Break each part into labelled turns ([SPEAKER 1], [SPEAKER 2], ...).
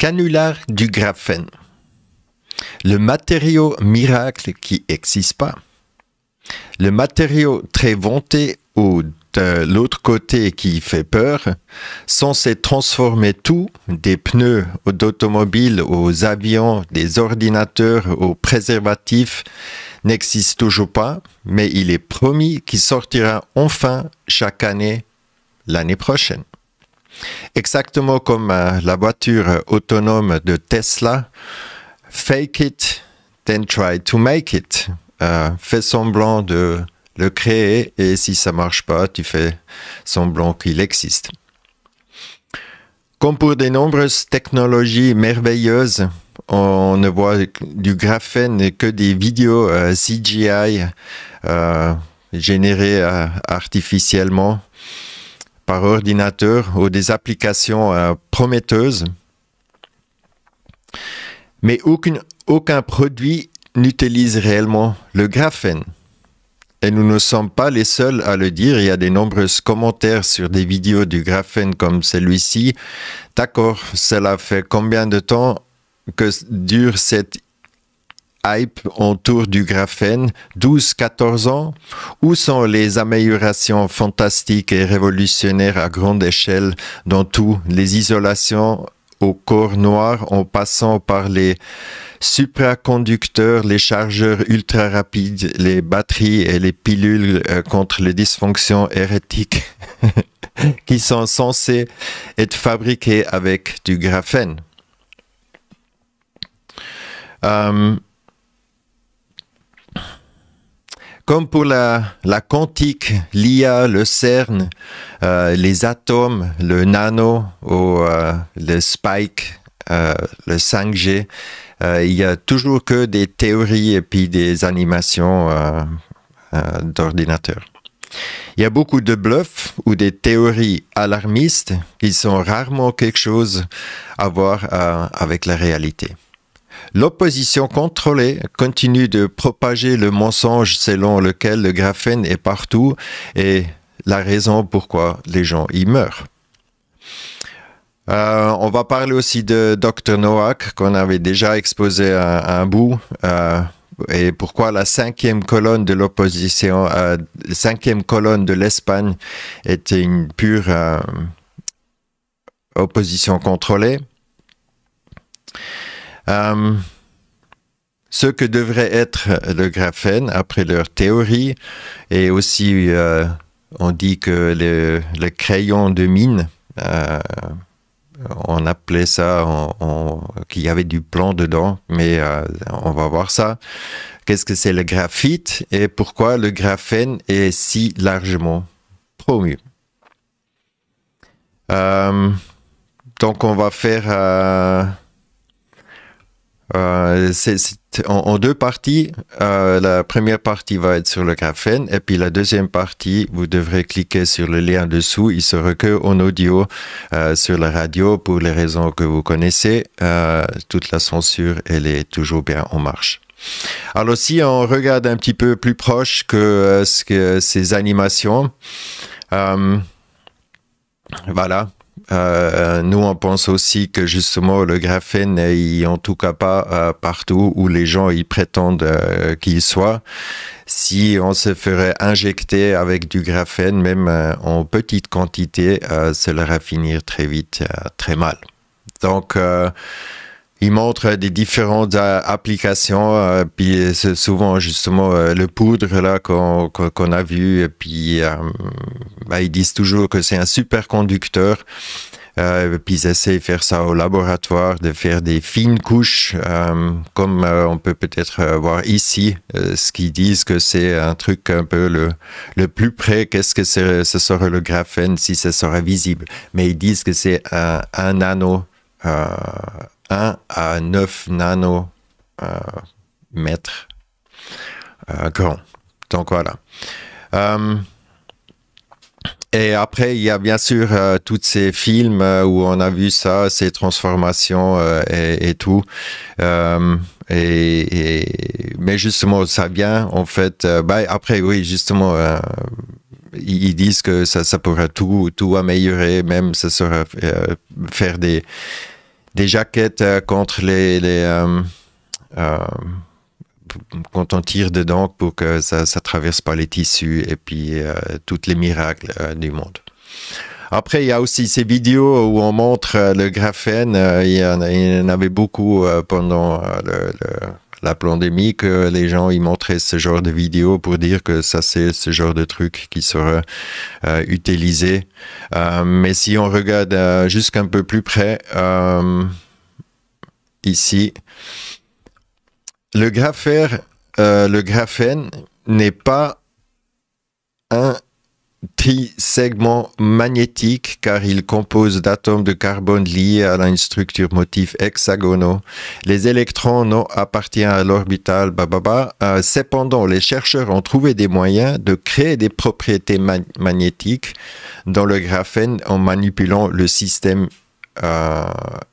[SPEAKER 1] Canular du graphène. Le matériau miracle qui n'existe pas. Le matériau très vanté ou de l'autre côté qui fait peur, censé transformer tout, des pneus d'automobile aux avions, des ordinateurs aux préservatifs, n'existe toujours pas, mais il est promis qu'il sortira enfin chaque année l'année prochaine. Exactement comme la voiture autonome de Tesla, fake it, then try to make it. Fais semblant de le créer et si ça marche pas, tu fais semblant qu'il existe. Comme pour de nombreuses technologies merveilleuses, on ne voit du graphène que des vidéos CGI générées artificiellement par ordinateur ou des applications prometteuses. Mais aucun produit n'utilise réellement le graphène. Et nous ne sommes pas les seuls à le dire. Il y a de nombreux commentaires sur des vidéos du graphène comme celui-ci. D'accord, cela fait combien de temps que dure cette hype autour du graphène? 12-14 ans? Où sont les améliorations fantastiques et révolutionnaires à grande échelle dans tout? Les isolations au corps noir en passant par les supraconducteurs, les chargeurs ultra rapides, les batteries et les pilules contre les dysfonctions hérétiques qui sont censées être fabriquées avec du graphène. Comme pour la quantique, l'IA, le CERN, les atomes, le nano ou le spike, le 5G, il y a toujours que des théories et puis des animations d'ordinateur. Il y a beaucoup de bluffs ou des théories alarmistes qui sont rarement quelque chose à voir avec la réalité. L'opposition contrôlée continue de propager le mensonge selon lequel le graphène est partout et la raison pourquoi les gens y meurent. On va parler aussi de Dr Noack qu'on avait déjà exposé un bout et pourquoi la cinquième colonne de l'opposition, cinquième colonne de l'Espagne était une pure opposition contrôlée. Ce que devrait être le graphène après leur théorie et aussi on dit que le crayon de mine on appelait ça qu'il y avait du plomb dedans, mais on va voir ça. Qu'est-ce que c'est le graphite et pourquoi le graphène est si largement promu? Donc on va faire en deux parties. La première partie va être sur le graphène et puis la deuxième partie, vous devrez cliquer sur le lien dessous. Il sera que en audio sur la radio pour les raisons que vous connaissez. Toute la censure, elle est toujours bien en marche. Alors si on regarde un petit peu plus proche que ces animations, voilà. Nous, on pense aussi que justement le graphène est en tout cas pas partout où les gens y prétendent qu'il soit. Si on se ferait injecter avec du graphène, même en petite quantité, cela va finir très vite très mal. Donc, il montre des différentes applications, puis c'est souvent justement le poudre là qu'on a vu, et puis ils disent toujours que c'est un superconducteur, puis ils essaient de faire ça au laboratoire, de faire des fines couches, comme on peut peut-être voir ici, ce qu'ils disent que c'est un truc un peu le plus près, qu'est-ce que ce serait le graphène si ce serait visible, mais ils disent que c'est un nano, 1 à 9 nanomètres grand. Donc voilà. Et après, il y a bien sûr tous ces films où on a vu ça, ces transformations et tout. Mais justement, ça vient en fait. Après, oui, justement, ils disent que ça pourrait tout améliorer, même ça serait faire des des jaquettes contre quand on tire dedans pour que ça traverse pas les tissus et puis toutes les miracles du monde. Après, il y a aussi ces vidéos où on montre le graphène. Il y en avait beaucoup pendant la pandémie que les gens ils montraient ce genre de vidéos pour dire que ça c'est ce genre de truc qui sera utilisé. Mais si on regarde jusqu'un peu plus près, ici, le graphène n'est pas un trisegment magnétique car il compose d'atomes de carbone liés à une structure motif hexagonaux. Les électrons non appartiennent à l'orbital. Cependant, les chercheurs ont trouvé des moyens de créer des propriétés magnétiques dans le graphène en manipulant le système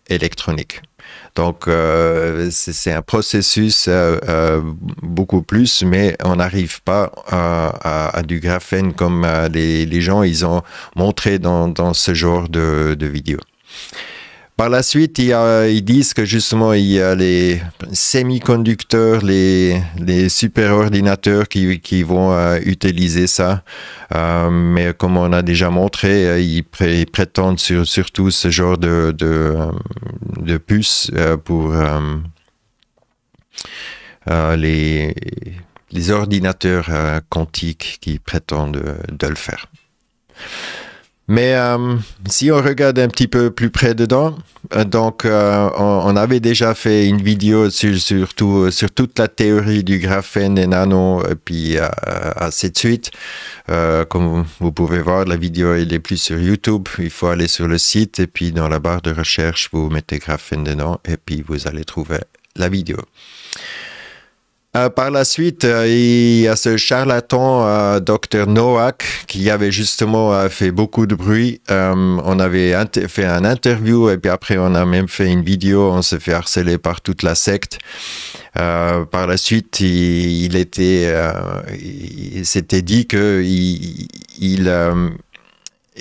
[SPEAKER 1] électronique. Donc, c'est un processus beaucoup plus, mais on n'arrive pas à du graphène comme les gens ils ont montré dans ce genre de vidéos. Par la suite, ils disent que justement, il y a les semi-conducteurs, les superordinateurs qui vont utiliser ça. Mais comme on a déjà montré, ils prétendent surtout ce genre de puces pour les ordinateurs quantiques qui prétendent de le faire. Mais si on regarde un petit peu plus près dedans, donc on avait déjà fait une vidéo sur toute la théorie du graphène, des nanos, et puis ainsi de suite. Comme vous pouvez voir, la vidéo elle est plus sur YouTube. Il faut aller sur le site et puis dans la barre de recherche, vous mettez graphène dedans et puis vous allez trouver la vidéo. Par la suite, il y a ce charlatan, Dr Nowak, qui avait justement fait beaucoup de bruit. On avait fait un interview et puis après on a même fait une vidéo. On s'est fait harceler par toute la secte. Par la suite, il s'était dit que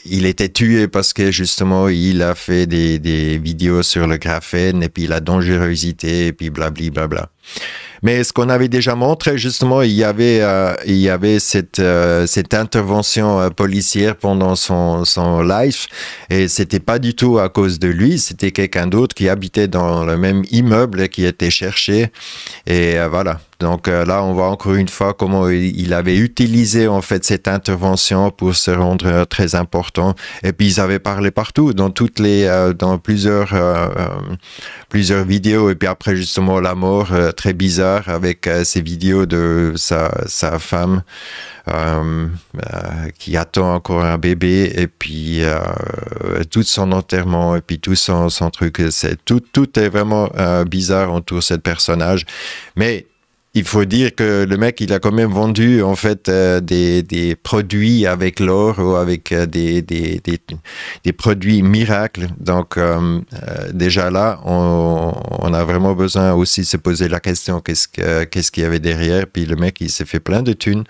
[SPEAKER 1] il était tué parce que justement il a fait des vidéos sur le graphène et puis la dangerosité et puis blablabla. Mais ce qu'on avait déjà montré, justement, il y avait cette intervention policière pendant son live et c'était pas du tout à cause de lui, c'était quelqu'un d'autre qui habitait dans le même immeuble et qui était cherché et voilà. Donc là, on voit encore une fois comment il avait utilisé en fait cette intervention pour se rendre très important. Et puis ils avaient parlé partout, dans plusieurs vidéos. Et puis après justement la mort très bizarre avec ces vidéos de sa femme qui attend encore un bébé et puis tout son enterrement et puis tout son truc. Tout est vraiment bizarre autour de ce personnage, mais il faut dire que le mec, il a quand même vendu en fait des produits avec l'or ou avec des produits miracles. Donc déjà là, on a vraiment besoin aussi de se poser la question qu'est-ce qu'il y avait derrière. Puis le mec, il s'est fait plein de thunes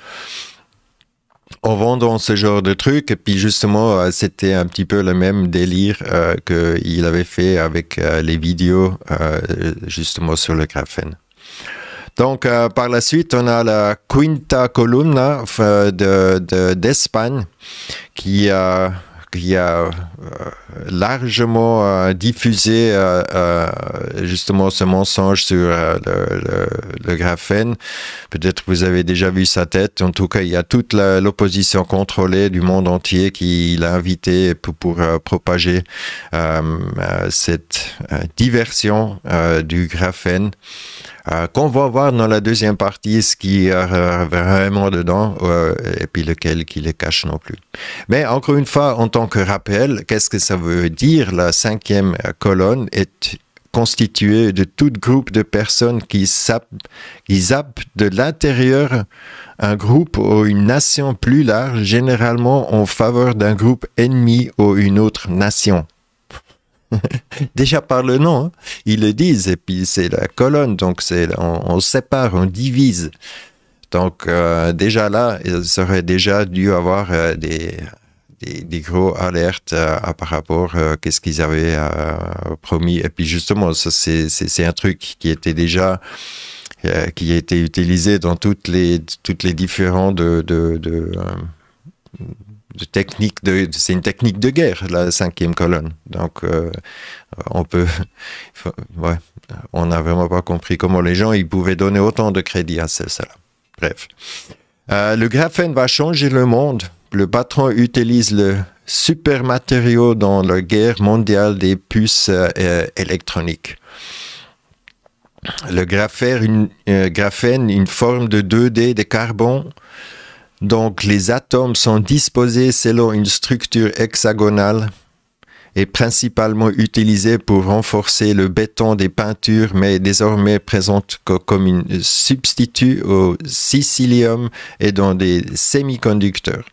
[SPEAKER 1] en vendant ce genre de trucs. Et puis justement, c'était un petit peu le même délire qu'il avait fait avec les vidéos justement sur le graphène. Donc, par la suite, on a la Quinta Columna d'Espagne qui a largement diffusé justement ce mensonge sur le graphène. Peut-être vous avez déjà vu sa tête. En tout cas, il y a toute l'opposition contrôlée du monde entier qui l'a invité pour propager cette diversion du graphène. Qu'on va voir dans la deuxième partie ce qui est vraiment dedans et puis lequel qui les cache non plus. Mais encore une fois, en tant que rappel, qu'est-ce que ça veut dire? La cinquième colonne est constituée de tout groupe de personnes qui zappent de l'intérieur un groupe ou une nation plus large, généralement en faveur d'un groupe ennemi ou une autre nation. Déjà par le nom, hein, ils le disent, et puis c'est la colonne, donc on sépare, on divise. Donc déjà là, il aurait déjà dû avoir des gros alertes par rapport à qu'est-ce qu'ils avaient promis. Et puis justement, ça c'est un truc qui était déjà qui a été utilisé dans toutes les différentes techniques c'est une technique de guerre, la cinquième colonne. Donc on n'a vraiment pas compris comment les gens ils pouvaient donner autant de crédit à cela. Bref. Le graphène va changer le monde. Le patron utilise le super matériau dans la guerre mondiale des puces électroniques. Le graphène, une forme de 2D de carbone. Donc, les atomes sont disposés selon une structure hexagonale et principalement utilisé pour renforcer le béton des peintures, mais désormais présente comme un substitut au silicium et dans des semi-conducteurs.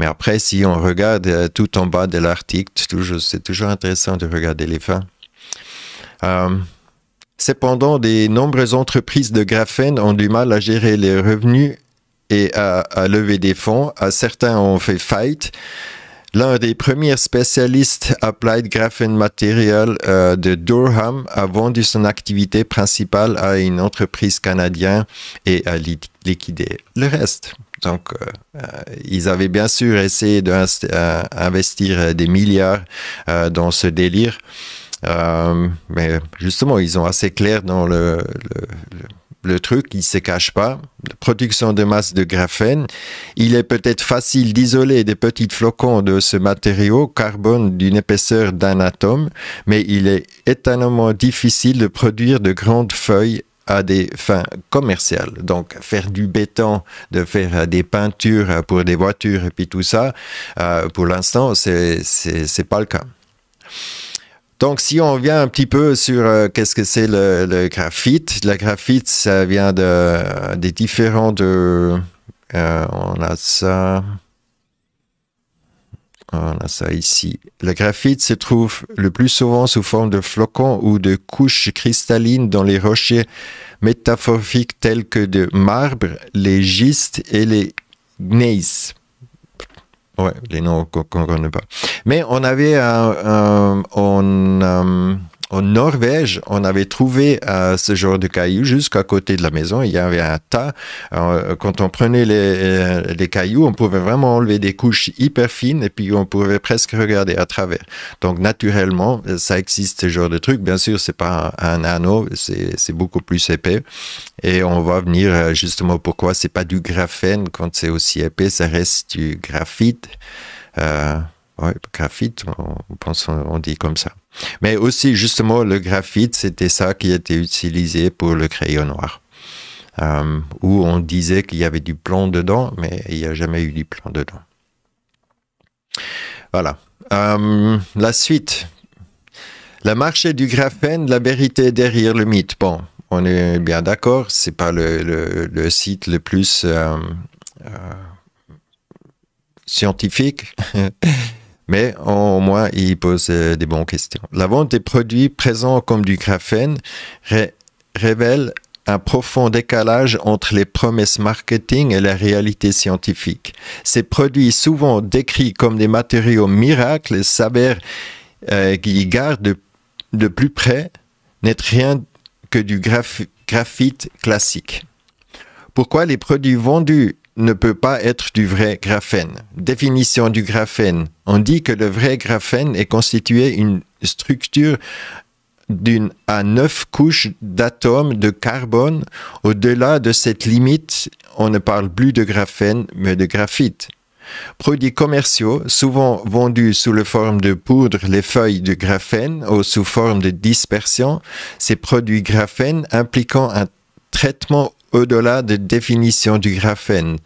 [SPEAKER 1] Mais après, si on regarde tout en bas de l'article, c'est toujours intéressant de regarder les fins. Cependant, de nombreuses entreprises de graphène ont du mal à gérer les revenus et à lever des fonds. Certains ont fait faillite. L'un des premiers spécialistes Applied Graphene Material de Durham a vendu son activité principale à une entreprise canadienne et a liquidé le reste. Donc, ils avaient bien sûr essayé d'investir des milliards dans ce délire, mais justement, ils sont assez clairs dans le truc, il ne se cache pas. La production de masse de graphène, il est peut-être facile d'isoler des petits flocons de ce matériau carbone d'une épaisseur d'un atome, mais il est étonnamment difficile de produire de grandes feuilles à des fins commerciales. Donc, faire du béton, de faire des peintures pour des voitures et puis tout ça, pour l'instant, c'est pas le cas. Donc, si on vient un petit peu sur qu'est-ce que c'est le graphite. Le graphite, ça vient des différents on a ça ici. Le graphite se trouve le plus souvent sous forme de flocons ou de couches cristallines dans les rochers métamorphiques tels que de marbre, les schistes et les gneiss. Ouais, les noms qu'on ne connaît pas. Mais on avait en Norvège, on avait trouvé ce genre de cailloux jusqu'à côté de la maison. Il y avait un tas. Quand on prenait les cailloux, on pouvait vraiment enlever des couches hyper fines et puis on pouvait presque regarder à travers. Donc, naturellement, ça existe ce genre de truc. Bien sûr, c'est pas un anneau, c'est beaucoup plus épais. Et on va venir justement pourquoi c'est pas du graphène quand c'est aussi épais, ça reste du graphite. Graphite, on dit comme ça. Mais aussi, justement, le graphite, c'était ça qui était utilisé pour le crayon noir. Où on disait qu'il y avait du plomb dedans, mais il n'y a jamais eu du plomb dedans. Voilà. La suite. Le marché du graphène, la vérité derrière le mythe. Bon, on est bien d'accord, c'est pas le site le plus scientifique, mais au moins il pose des bonnes questions. La vente des produits présents comme du graphène révèle un profond décalage entre les promesses marketing et la réalité scientifique. Ces produits, souvent décrits comme des matériaux miracles, s'avèrent qu'ils gardent de plus près n'est rien que du graphite classique. Pourquoi les produits vendus ne peuvent pas être du vrai graphène? Définition du graphène. On dit que le vrai graphène est constitué d'une structure d'une à 9 couches d'atomes de carbone. Au-delà de cette limite, on ne parle plus de graphène, mais de graphite. Produits commerciaux, souvent vendus sous la forme de poudre, les feuilles de graphène ou sous forme de dispersion, ces produits graphène impliquant un traitement au-delà de définition du graphène.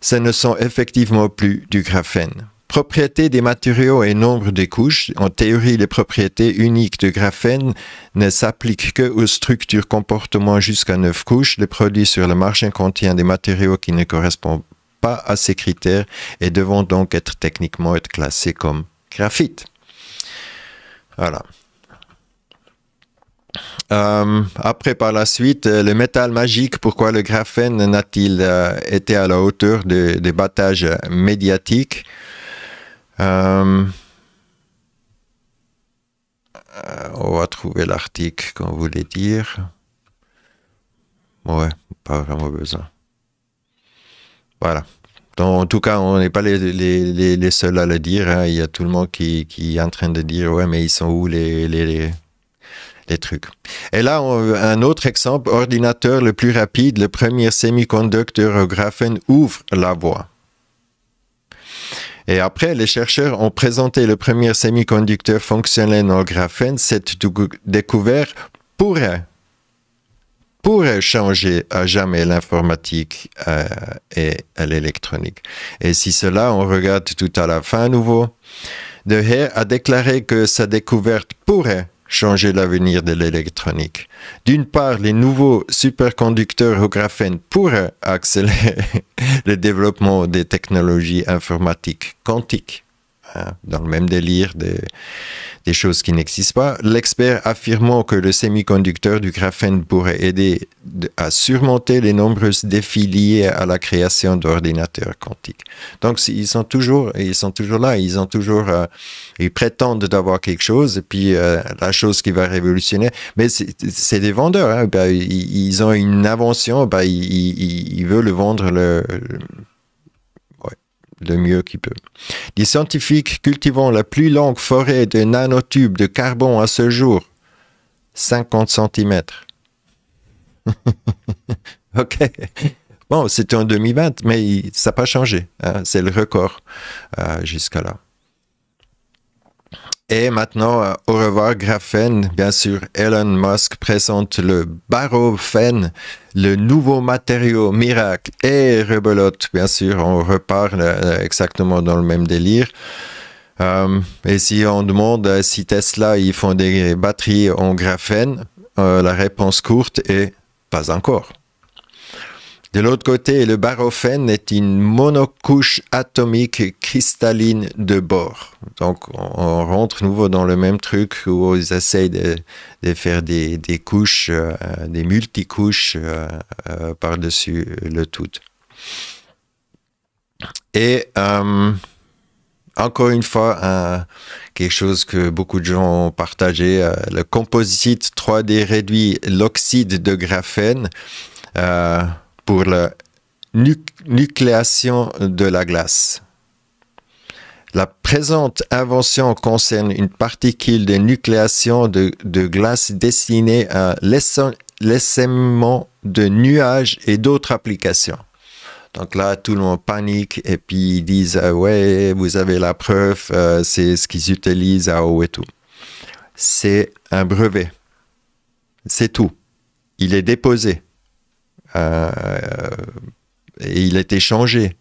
[SPEAKER 1] Ce ne sont effectivement plus du graphène. Propriétés des matériaux et nombre de couches. En théorie, les propriétés uniques de graphène ne s'appliquent que aux structures comportement jusqu'à 9 couches. Le produit sur le marché contient des matériaux qui ne correspondent pas à ces critères et devront donc être classés comme graphite. Voilà. Après, par la suite, le métal magique, pourquoi le graphène n'a-t-il été à la hauteur des battages médiatiques? Euh, on va trouver l'article qu'on voulait dire. Ouais, pas vraiment besoin. Voilà. Donc, en tout cas, on n'est pas les seuls à le dire. Hein. Il y a tout le monde qui est en train de dire, ouais, mais ils sont où les trucs. Et là, un autre exemple, ordinateur le plus rapide, le premier semi-conducteur au graphène ouvre la voie. Et après, les chercheurs ont présenté le premier semi-conducteur fonctionnel au graphène. Cette découverte pourrait changer à jamais l'informatique et l'électronique. Et si cela, on regarde tout à la fin à nouveau, De Hare a déclaré que sa découverte pourrait changer l'avenir de l'électronique. D'une part, les nouveaux superconducteurs au graphène pourraient accélérer le développement des technologies informatiques quantiques, hein, dans le même délire des choses qui n'existent pas. L'expert affirmant que le semi-conducteur du graphène pourrait aider à surmonter les nombreux défis liés à la création d'ordinateurs quantiques. Donc, ils sont toujours là, ils prétendent d'avoir quelque chose, et puis la chose qui va révolutionner. Mais c'est des vendeurs, hein. Ben, ils ont une invention, ben, ils veulent vendre le mieux qu'ils peuvent. Les scientifiques cultivant la plus longue forêt de nanotubes de carbone à ce jour, 50 cm. OK. Bon, c'était en 2020, mais ça n'a pas changé. Hein, c'est le record jusqu'à là. Et maintenant, au revoir graphène. Bien sûr, Elon Musk présente le barophène, le nouveau matériau miracle, et rebelote. Bien sûr, on repart exactement dans le même délire. Et si on demande si Tesla, ils font des batteries en graphène, la réponse courte est pas encore. De l'autre côté, le barophène est une monocouche atomique cristalline de bore. Donc, on rentre nouveau dans le même truc où ils essayent de faire des couches, des multicouches par-dessus le tout. Et encore une fois, quelque chose que beaucoup de gens ont partagé, le composite 3D réduit l'oxyde de graphène pour la nucléation de la glace. La présente invention concerne une particule de nucléation de glace destinée à l'essaimement de nuages et d'autres applications. Donc là, tout le monde panique et puis ils disent ouais, vous avez la preuve, c'est ce qu'ils utilisent à eau et tout. C'est un brevet. C'est tout. Il est déposé. Et il est échangé.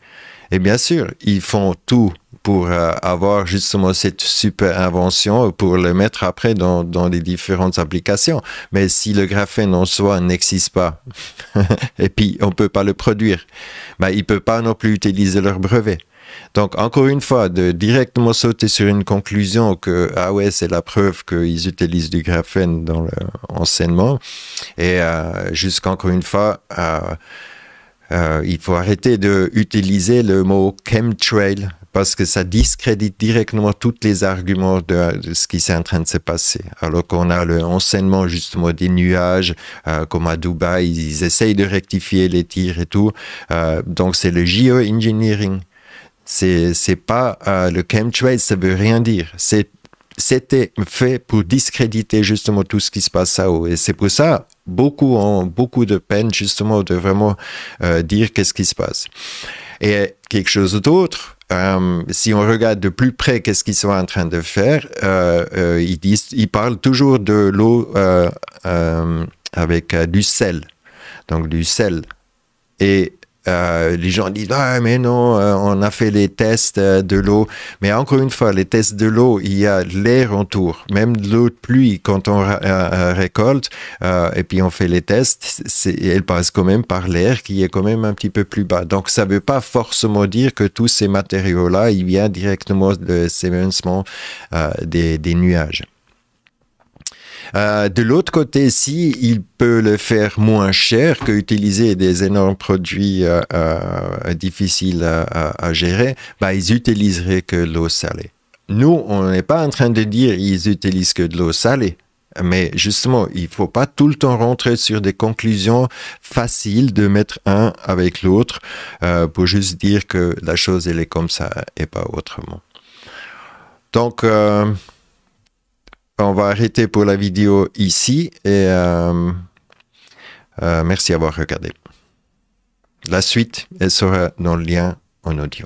[SPEAKER 1] Et bien sûr, ils font tout pour avoir justement cette super invention pour le mettre après dans les différentes applications. Mais si le graphène en soi n'existe pas et puis on ne peut pas le produire, ben, ils ne peuvent pas non plus utiliser leur brevet. Donc, encore une fois, de directement sauter sur une conclusion que, ah ouais, c'est la preuve qu'ils utilisent du graphène dans l'enseignement. Et jusqu'encore une fois, il faut arrêter d'utiliser le mot chemtrail parce que ça discrédite directement tous les arguments de ce qui est en train de se passer. Alors qu'on a l'enseignement justement des nuages, comme à Dubaï, ils essayent de rectifier les tirs et tout. Donc, c'est le geoengineering. C'est pas le chemtrail, ça veut rien dire. C'était fait pour discréditer justement tout ce qui se passe là-haut. Et c'est pour ça, beaucoup ont beaucoup de peine justement de vraiment dire qu'est-ce qui se passe. Et quelque chose d'autre, si on regarde de plus près qu'est-ce qu'ils sont en train de faire, ils parlent toujours de l'eau avec du sel. Donc du sel. Et les gens disent ah mais non, on a fait les tests de l'eau, mais encore une fois les tests de l'eau, il y a l'air autour, même de l'eau de pluie quand on récolte et puis on fait les tests, elle passe quand même par l'air qui est quand même un petit peu plus bas, donc ça veut pas forcément dire que tous ces matériaux là ils viennent directement de s'évincement des nuages. De l'autre côté, si il peut le faire moins cher qu'utiliser des énormes produits difficiles à gérer, bah, ils utiliseraient que l'eau salée. nous, on n'est pas en train de dire qu'ils utilisent que de l'eau salée. Mais justement, il ne faut pas tout le temps rentrer sur des conclusions faciles de mettre un avec l'autre pour juste dire que la chose, elle est comme ça et pas autrement. Donc, on va arrêter pour la vidéo ici et merci d'avoir regardé. La suite, elle sera dans le lien en audio.